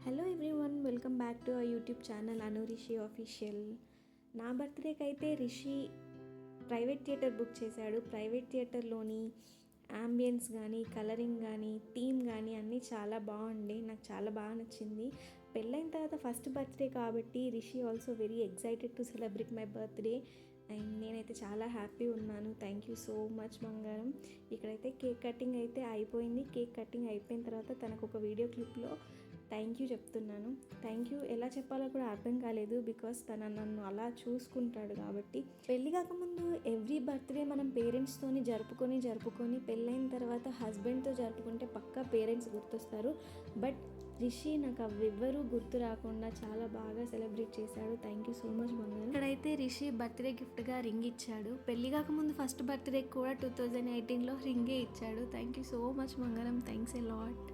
Hello everyone, welcome back to our YouTube channel Anu Rishi official. నా బర్త్డేకి అయితే Rishi private theatre book చేశాడు. Private థియేటర్లోని ambience కానీ, కలరింగ్ కానీ, థీమ్ కానీ అన్నీ చాలా బాగుంది. నాకు చాలా బాగా నచ్చింది. పెళ్ళైన తర్వాత ఫస్ట్ బర్త్డే కాబట్టి Rishi also very excited to celebrate my birthday. And నేనైతే చాలా హ్యాపీ ఉన్నాను. థ్యాంక్ యూ సో మచ్ బంగారం. ఇక్కడైతే కేక్ కటింగ్ అయితే అయిపోయింది. కేక్ కటింగ్ అయిపోయిన తర్వాత తనకు ఒక వీడియో క్లిప్లో థ్యాంక్ యూ చెప్తున్నాను. థ్యాంక్ యూ ఎలా చెప్పాలో కూడా అర్థం కాలేదు, బికాస్ తను నన్ను అలా చూసుకుంటాడు కాబట్టి. పెళ్ళి కాకముందు ఎవ్రీ బర్త్డే మనం పేరెంట్స్తోని జరుపుకొని పెళ్ళైన తర్వాత హస్బెండ్తో జరుపుకుంటే పక్కా పేరెంట్స్ గుర్తొస్తారు. బట్ రిషి నాకు అవ్వెవ్వరూ గుర్తు రాకుండా చాలా బాగా సెలబ్రేట్ చేశాడు. థ్యాంక్ యూ సో మచ్ బంగారం. ఇక్కడైతే రిషి బర్త్డే గిఫ్ట్గా రింగ్ ఇచ్చాడు. పెళ్ళి కాకముందు ఫస్ట్ బర్త్డే కూడా 2018లో రింగే ఇచ్చాడు. థ్యాంక్ యూ సో మచ్ బంగారం. Thanks a lot.